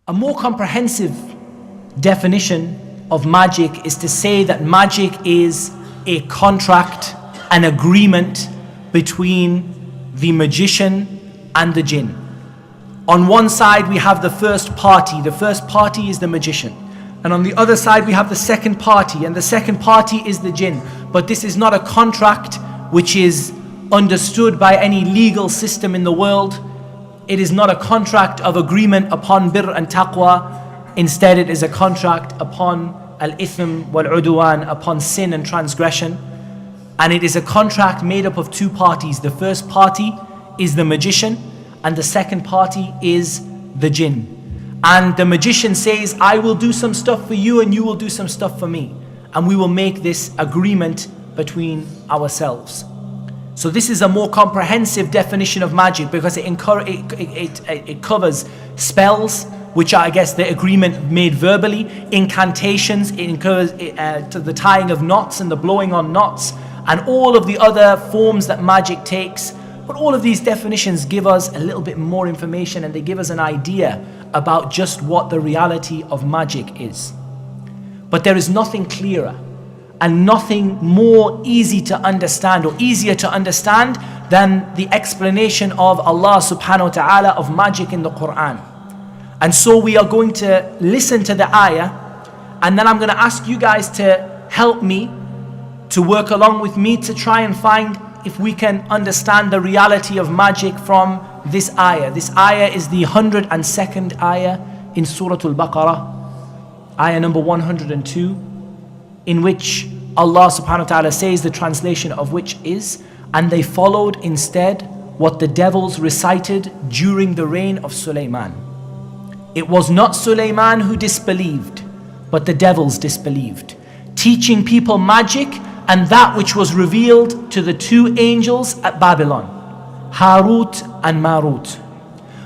A more comprehensive definition of magic is to say that magic is a contract, an agreement between the magician and the jinn. On one side we have the first party. The first party is the magician. And on the other side we have the second party, and the second party is the jinn. But this is not a contract which is understood by any legal system in the world. It is not a contract of agreement upon birr and taqwa. Instead, it is a contract upon al-ithm wal-udwan, upon sin and transgression. And it is a contract made up of two parties. The first party is the magician, and the second party is the jinn. And the magician says, I will do some stuff for you and you will do some stuff for me. And we will make this agreement between ourselves. So this is a more comprehensive definition of magic, because it covers spells, which are, I guess, the agreement made verbally, incantations, it covers to the tying of knots and the blowing on knots, and all of the other forms that magic takes. But all of these definitions give us a little bit more information, and they give us an idea about just what the reality of magic is. But there is nothing clearer and nothing more easy to understand, or easier to understand, than the explanation of Allah subhanahu wa ta'ala of magic in the Quran. And so we are going to listen to the ayah, and then I'm going to ask you guys to help me, to work along with me, to try and find if we can understand the reality of magic from this ayah. This ayah is the 102nd ayah in Surah Al-Baqarah, ayah number 102, in which Allah subhanahu wa ta'ala says, the translation of which is, and they followed instead what the devils recited during the reign of Sulaiman. It was not Sulaiman who disbelieved, but the devils disbelieved, teaching people magic and that which was revealed to the two angels at Babylon, Harut and Marut.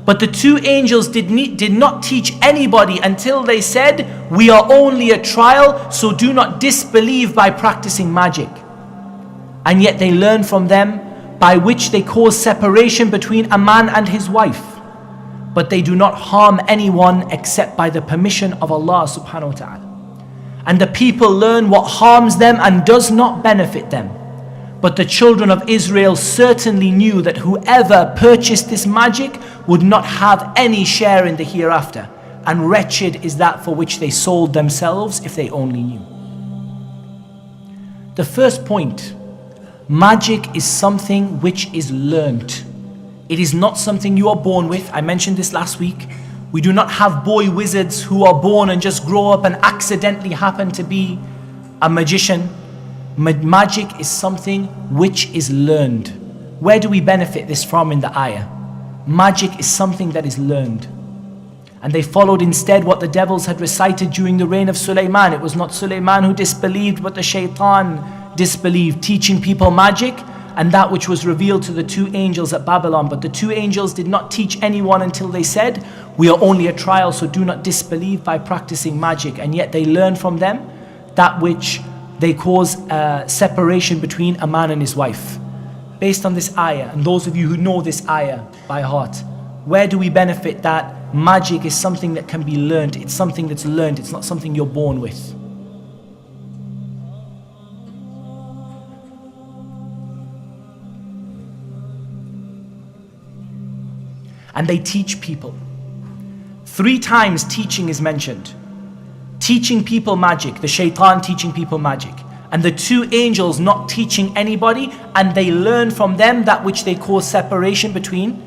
But the two angels did not teach anybody until they said, we are only a trial, so do not disbelieve by practicing magic. And yet they learn from them, by which they cause separation between a man and his wife. But they do not harm anyone except by the permission of Allah subhanahu wa ta'ala. And the people learn what harms them and does not benefit them. But the children of Israel certainly knew that whoever purchased this magic would not have any share in the hereafter, and wretched is that for which they sold themselves if they only knew. The first point, magic is something which is learnt. It is not something you are born with. I mentioned this last week. We do not have boy wizards who are born and just grow up and accidentally happen to be a magician. Magic is something which is learned. Where do we benefit this from in the ayah? Magic is something that is learned. And they followed instead what the devils had recited during the reign of Sulaiman. It was not Sulaiman who disbelieved, but the shaitan disbelieved, teaching people magic and that which was revealed to the two angels at Babylon. But the two angels did not teach anyone until they said, we are only a trial, so do not disbelieve by practicing magic. And yet they learned from them that which they cause separation between a man and his wife. Based on this ayah, and those of you who know this ayah by heart, where do we benefit that magic is something that can be learned? It's something that's learned, it's not something you're born with. And they teach people. 3 times teaching is mentioned. Teaching people magic, the shaitan teaching people magic, and the two angels not teaching anybody, and they learn from them that which they cause separation between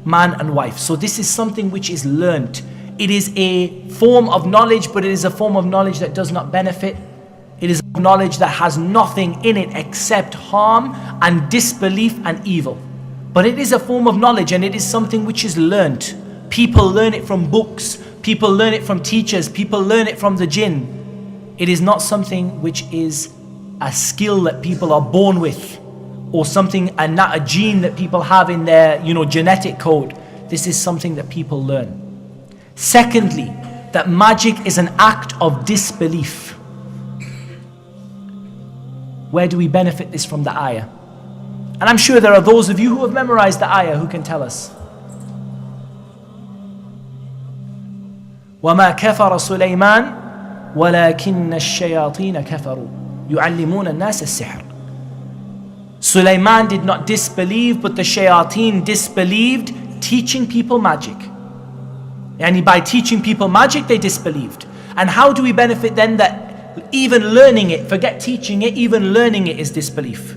man and wife. So this is something which is learnt. It is a form of knowledge, but it is a form of knowledge that does not benefit. It is knowledge that has nothing in it except harm and disbelief and evil. But it is a form of knowledge, and it is something which is learnt. People learn it from books. People learn it from teachers. People learn it from the jinn. It is not something which is a skill that people are born with, or something, and not a gene that people have in their, genetic code. This is something that people learn. Secondly, that magic is an act of disbelief. Where do we benefit this from the ayah? And I'm sure there are those of you who have memorized the ayah who can tell us. وَمَا كَفَرَ سُلَيْمَانَ وَلَكِنَّ الشَّيَاطِينَ كَفَرُوا يُعَلِّمُونَ النَّاسَ السِّحْرَ. Sulaiman did not disbelieve, but the shayateen disbelieved, teaching people magic. And by teaching people magic, they disbelieved. And how do we benefit then that even learning it, forget teaching it, even learning it is disbelief?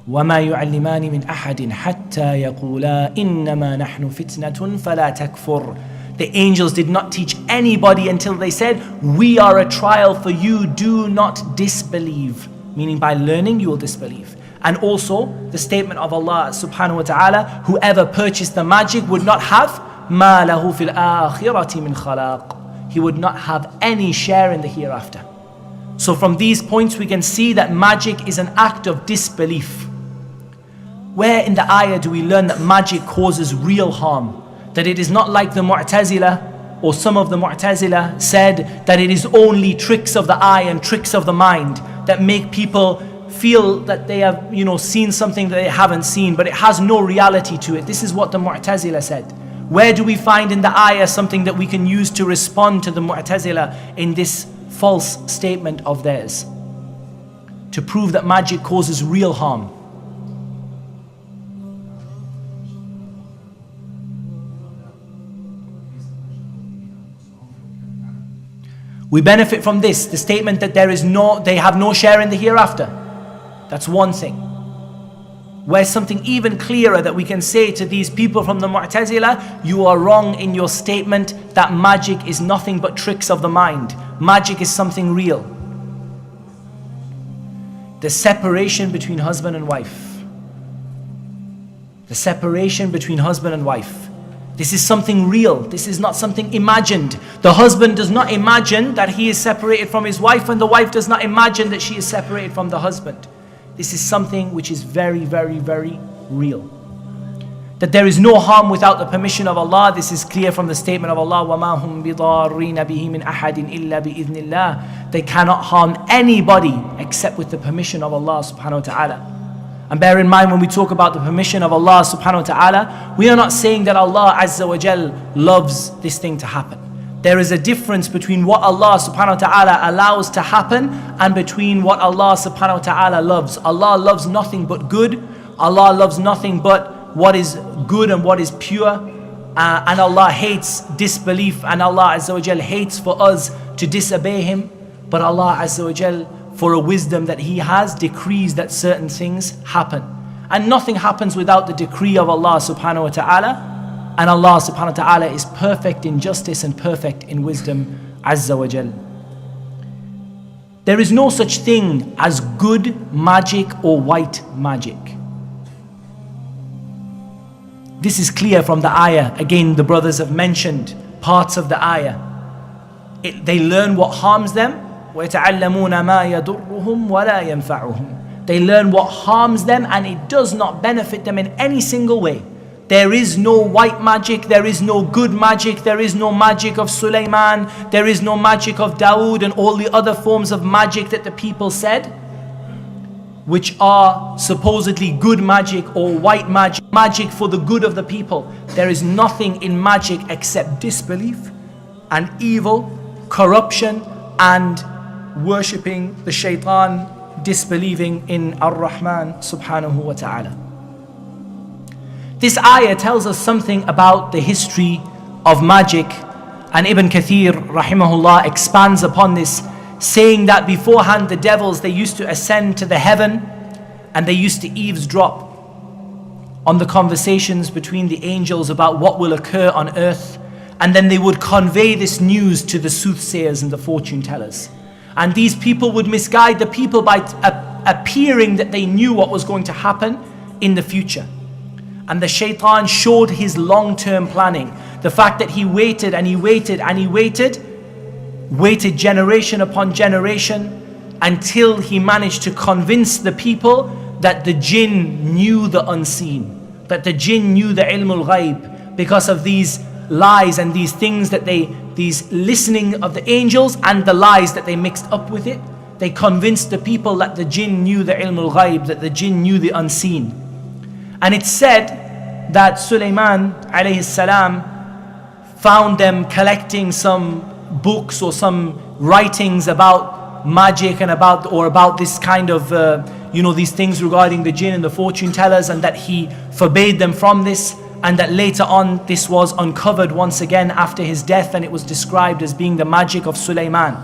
وَمَا يُعَلِّمَانِ مِنْ أَحَدٍ حَتَّى يَقُولَا إِنَّمَا نَحْنُ فِتْنَةٌ فَلَا تَكْفُرْ. The angels did not teach anybody until they said, we are a trial for you, do not disbelieve. Meaning by learning you will disbelieve. And also the statement of Allah subhanahu wa ta'ala, whoever purchased the magic would not have مَا لَهُ فِي الْآخِرَةِ مِنْ خَلَاقٍ. He would not have any share in the hereafter. So from these points we can see that magic is an act of disbelief. Where in the ayah do we learn that magic causes real harm? That it is not like the Mu'tazila, or some of the Mu'tazila said that it is only tricks of the eye and tricks of the mind that make people feel that they have, seen something that they haven't seen, but it has no reality to it. This is what the Mu'tazila said. Where do we find in the ayah something that we can use to respond to the Mu'tazila in this false statement of theirs? To prove that magic causes real harm. We benefit from this, the statement that they have no share in the hereafter. That's one thing. Where's something even clearer that we can say to these people from the Mu'tazila, you are wrong in your statement that magic is nothing but tricks of the mind. Magic is something real. The separation between husband and wife. The separation between husband and wife. This is something real. This is not something imagined. The husband does not imagine that he is separated from his wife, and the wife does not imagine that she is separated from the husband. This is something which is very, very, very real. That there is no harm without the permission of Allah. This is clear from the statement of Allah, وَمَا هُمْ بِضَارِّينَ بِهِ مِنْ أَحَدٍ إِلَّا بِإِذْنِ اللَّهِ. They cannot harm anybody except with the permission of Allah subhanahu wa ta'ala. And bear in mind, when we talk about the permission of Allah subhanahu wa ta'ala, we are not saying that Allah azza wa jal loves this thing to happen. There is a difference between what Allah subhanahu wa ta'ala allows to happen and between what Allah subhanahu wa ta'ala loves. Allah loves nothing but good. Allah loves nothing but what is good and what is pure. And Allah hates disbelief, and Allah azza wa jal hates for us to disobey Him. But Allah azza wa jal, for a wisdom that He has, decrees that certain things happen. And nothing happens without the decree of Allah subhanahu wa ta'ala. And Allah subhanahu wa ta'ala is perfect in justice and perfect in wisdom azza wa jal. There is no such thing as good magic or white magic. This is clear from the ayah. Again, the brothers have mentioned parts of the ayah. They learn what harms them. وَيَتَعَلَّمُونَ مَا يَضُرُّهُمْ وَلَا يَنْفَعُهُمْ. They learn what harms them and it does not benefit them in any single way. There is no white magic, there is no good magic, there is no magic of Sulaiman, there is no magic of Dawood and all the other forms of magic that the people said, which are supposedly good magic or white magic, magic for the good of the people. There is nothing in magic except disbelief and evil, corruption, and worshipping the shaitan, disbelieving in Ar-Rahman subhanahu wa ta'ala. This ayah tells us something about the history of magic, and Ibn Kathir rahimahullah expands upon this, saying that beforehand the devils, they used to ascend to the heaven and they used to eavesdrop on the conversations between the angels about what will occur on earth, and then they would convey this news to the soothsayers and the fortune tellers. And these people would misguide the people by appearing that they knew what was going to happen in the future. And the shaitan showed his long-term planning. The fact that he waited and he waited and he waited generation upon generation until he managed to convince the people that the jinn knew the unseen, that the jinn knew the ilmul ghaib, because of these lies and these things that these listening of the angels and the lies that they mixed up with it. they convinced the people that the jinn knew the ilm al-ghaib, that the jinn knew the unseen. And it's said that Sulaiman alayhi salam found them collecting some books or some writings about magic and about this kind of these things regarding the jinn and the fortune tellers, and that he forbade them from this, and that later on this was uncovered once again after his death, and it was described as being the magic of Sulaiman.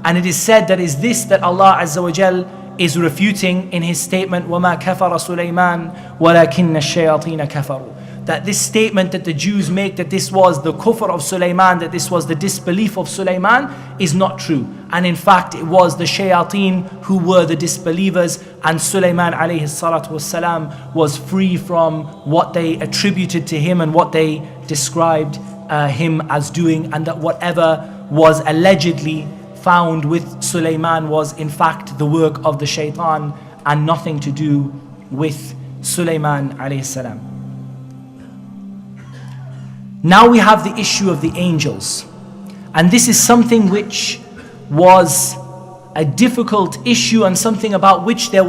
And it is said that is this that Allah Azza wa Jal is refuting in his statement, وَمَا كَفَرَ سُلَيْمَانَ وَلَكِنَّ الشَّيَاطِينَ كَفَرُوا. That this statement that the Jews make, that this was the kufr of Sulaiman, that this was the disbelief of Sulaiman, is not true. And in fact, it was the shayateen who were the disbelievers, and Sulaiman alayhi salatu wassalam was free from what they attributed to him and what they described him as doing, and that whatever was allegedly found with Sulaiman was in fact the work of the shaitan and nothing to do with Sulaiman alayhi salam. Now we have the issue of the angels, and this is something which was a difficult issue and something about which there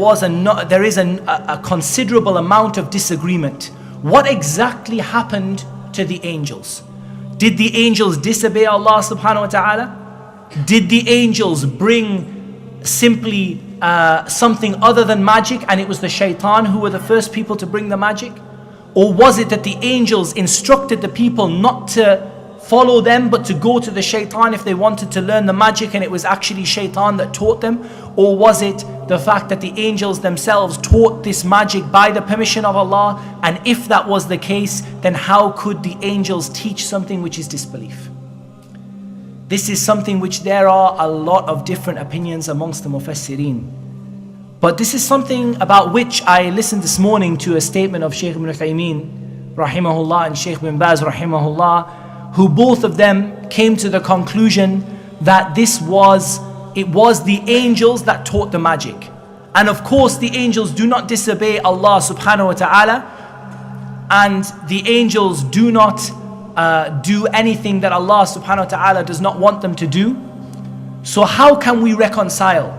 is a considerable amount of disagreement. What exactly happened to the angels? Did the angels disobey Allah subhanahu wa ta'ala? Did the angels bring simply something other than magic, and it was the shaitan who were the first people to bring the magic? Or was it that the angels instructed the people not to follow them but to go to the shaitan if they wanted to learn the magic, and it was actually shaitan that taught them? Or was it the fact that the angels themselves taught this magic by the permission of Allah? And if that was the case, then how could the angels teach something which is disbelief? This is something which there are a lot of different opinions amongst the Mufassirin. But this is something about which I listened this morning to a statement of Shaykh ibn Uthaymeen rahimahullah and Shaykh ibn Baz rahimahullah, who both of them came to the conclusion that it was the angels that taught the magic. And of course the angels do not disobey Allah subhanahu wa ta'ala, and the angels do not do anything that Allah subhanahu wa ta'ala does not want them to do. So how can we reconcile?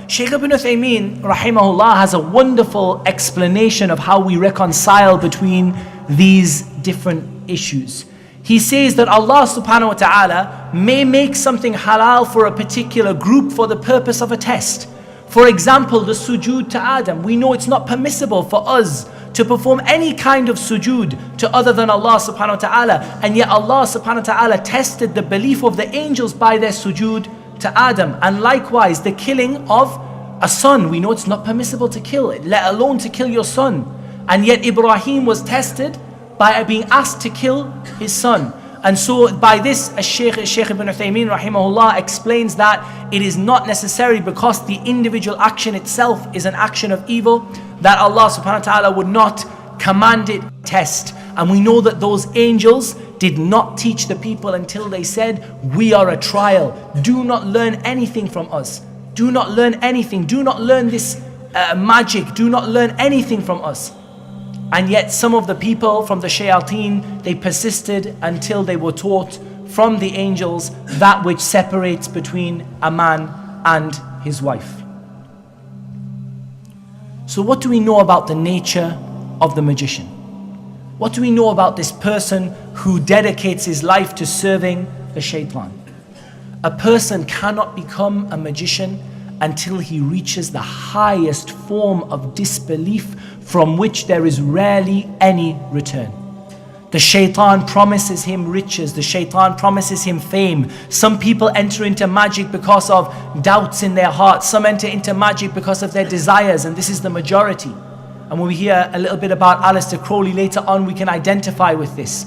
Shaykh ibn Uthaymeen rahimahullah has a wonderful explanation of how we reconcile between these different issues. He says that Allah subhanahu wa ta'ala may make something halal for a particular group for the purpose of a test. For example, the sujood to Adam. We know it's not permissible for us to perform any kind of sujood to other than Allah subhanahu wa ta'ala, and yet Allah subhanahu wa ta'ala tested the belief of the angels by their sujood to Adam. And likewise the killing of a son, we know it's not permissible to kill it, let alone to kill your son, and yet Ibrahim was tested by being asked to kill his son. And so by this, Shaykh ibn Uthaymeen rahimahullah explains that it is not necessary, because the individual action itself is an action of evil, that Allah subhanahu wa ta'ala would not command it test. And we know that those angels did not teach the people until they said, we are a trial, do not learn anything from us, do not learn anything, do not learn this magic, do not learn anything from us. And yet some of the people from the shayateen, they persisted until they were taught from the angels that which separates between a man and his wife. So what do we know about the nature of the magician? What do we know about this person who dedicates his life to serving the shaitan? A person cannot become a magician until he reaches the highest form of disbelief from which there is rarely any return. The shaitan promises him riches, the shaitan promises him fame. Some people enter into magic because of doubts in their hearts, some enter into magic because of their desires, and this is the majority. And when we hear a little bit about Aleister Crowley later on, we can identify with this.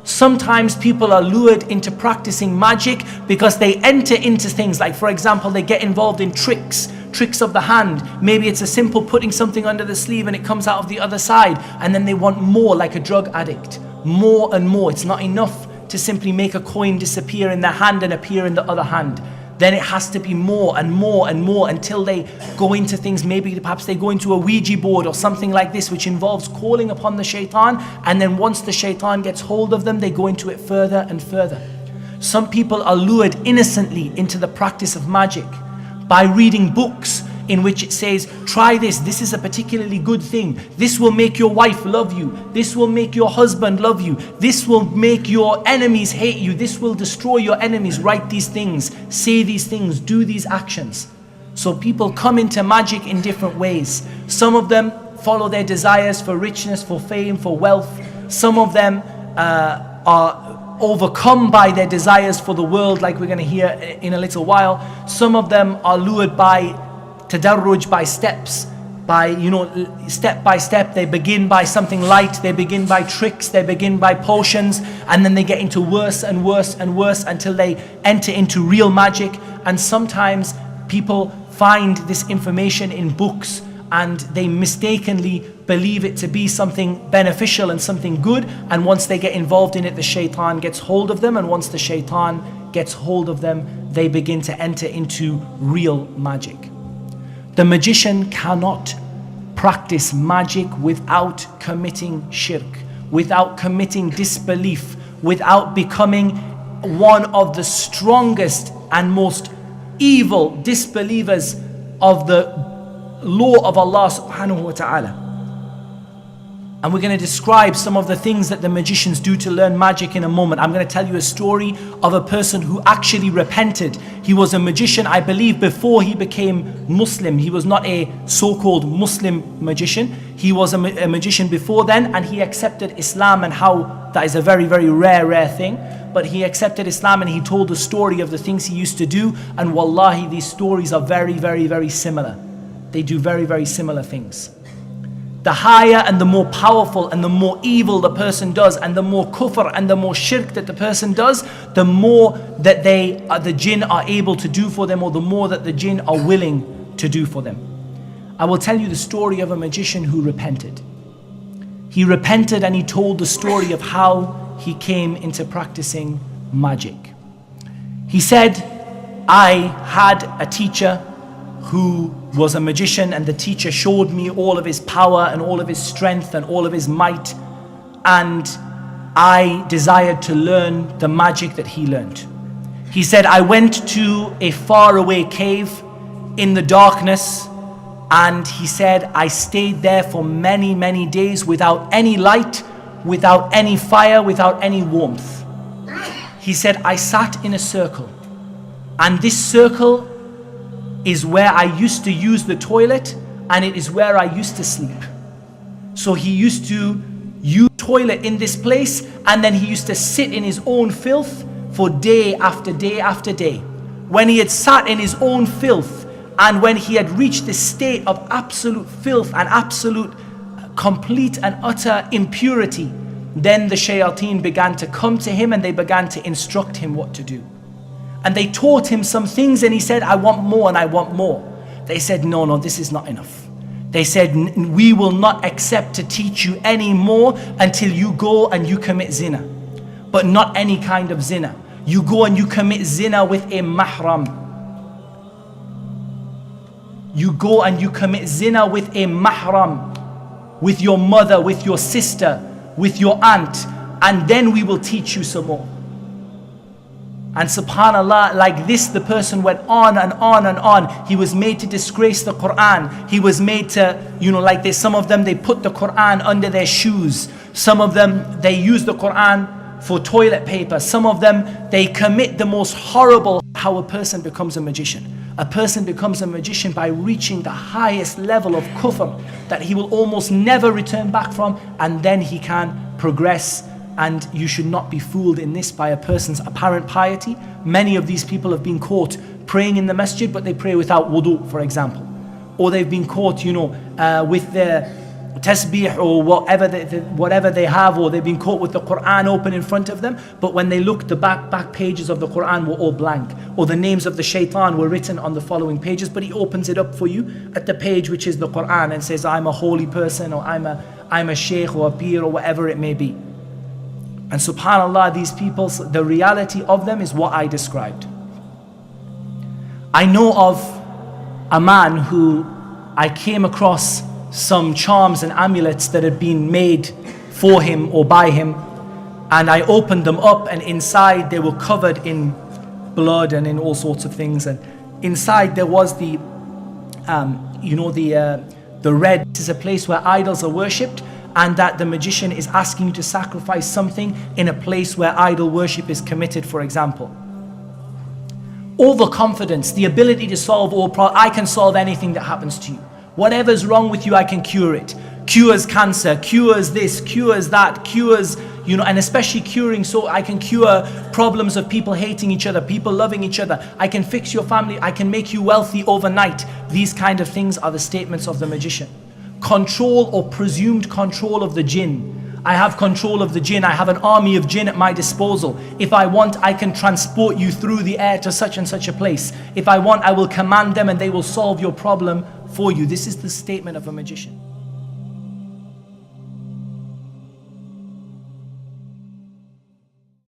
Sometimes people are lured into practicing magic because they enter into things like, for example, they get involved in tricks of the hand. Maybe it's a simple putting something under the sleeve and it comes out of the other side, and then they want more, like a drug addict. More and more. It's not enough to simply make a coin disappear in their hand and appear in the other hand. Then it has to be more and more and more until they go into things, maybe perhaps they go into a Ouija board or something like this, which involves calling upon the shaitan, and then once the shaitan gets hold of them, they go into it further and further. Some people are lured innocently into the practice of magic, by reading books in which it says, try this is a particularly good thing. This will make your wife love you. This will make your husband love you. This will make your enemies hate you. This will destroy your enemies. Write these things, say these things, do these actions. So people come into magic in different ways. Some of them follow their desires for richness, for fame, for wealth. Some of them are overcome by their desires for the world, like we're going to hear in a little while. Some of them are lured by tadarruj, by steps, by, step by step. They begin by something light, they begin by tricks, they begin by potions, and then they get into worse and worse and worse until they enter into real magic. And sometimes people find this information in books and they mistakenly believe it to be something beneficial and something good, and once they get involved in it, the shaitan gets hold of them, and once the shaitan gets hold of them, they begin to enter into real magic. The magician cannot practice magic without committing shirk, without committing disbelief, without becoming one of the strongest and most evil disbelievers of the law of Allah subhanahu wa ta'ala. And we're going to describe some of the things that the magicians do to learn magic in a moment. I'm going to tell you a story of a person who actually repented. He was a magician, I believe, before he became Muslim. He was not a so-called Muslim magician. He was a magician before then, and he accepted Islam, and how that is a very, very rare thing. But he accepted Islam and he told the story of the things he used to do, and wallahi, these stories are very, very, very similar. They do very, very similar things. The higher and the more powerful and the more evil the person does, and the more kufr and the more shirk that the person does, the more that the jinn are able to do for them, or the more that the jinn are willing to do for them. I will tell you the story of a magician who repented. He repented and he told the story of how he came into practicing magic. He said, I had a teacher who was a magician, and the teacher showed me all of his power and all of his strength and all of his might, and I desired to learn the magic that he learned. He said, I went to a faraway cave in the darkness, and he said, I stayed there for many, many days without any light, without any fire, without any warmth. He said, I sat in a circle, and this circle is where I used to use the toilet, and it is where I used to sleep. So he used to use toilet in this place, and then he used to sit in his own filth for day after day after day. When he had sat in his own filth, and when he had reached this state of absolute filth and absolute complete and utter impurity, then the shayateen began to come to him and they began to instruct him what to do. And they taught him some things, and he said, I want more and I want more. They said, no, this is not enough. They said, we will not accept to teach you any more until you go and you commit zina. But not any kind of zina. You go and you commit zina with a mahram. You go and you commit zina with a mahram, with your mother, with your sister, with your aunt, and then we will teach you some more. And subhanallah, like this, the person went on and on and on. He was made to disgrace the Quran. He was made to, like this, some of them, they put the Quran under their shoes. Some of them, they use the Quran for toilet paper. Some of them, they commit the most horrible. How a person becomes a magician. A person becomes a magician by reaching the highest level of kufr that he will almost never return back from, and then he can progress. And you should not be fooled in this by a person's apparent piety. Many of these people have been caught praying in the masjid, but they pray without wudu, for example. Or they've been caught, with their tasbih or whatever they have, or they've been caught with the Quran open in front of them, but when they looked, the back pages of the Quran were all blank, or the names of the shaitan were written on the following pages, but he opens it up for you at the page which is the Quran and says, I'm a holy person, or I'm a sheikh or a peer, or whatever it may be. And subhanallah, these people, the reality of them is what I described. I know of a man who I came across some charms and amulets that had been made for him or by him, and I opened them up, and inside they were covered in blood and in all sorts of things, and inside there was the the red. This is a place where idols are worshipped, and that the magician is asking you to sacrifice something in a place where idol worship is committed, for example. Overconfidence, the ability to solve all problems. I can solve anything that happens to you. Whatever's wrong with you, I can cure it. Cures cancer, cures this, cures that, cures, and especially curing, so I can cure problems of people hating each other, people loving each other. I can fix your family, I can make you wealthy overnight. These kind of things are the statements of the magician. Control or presumed control of the jinn. I have control of the jinn. I have an army of jinn at my disposal. If I want, I can transport you through the air to such and such a place. If I want, I will command them and they will solve your problem for you. This is the statement of a magician.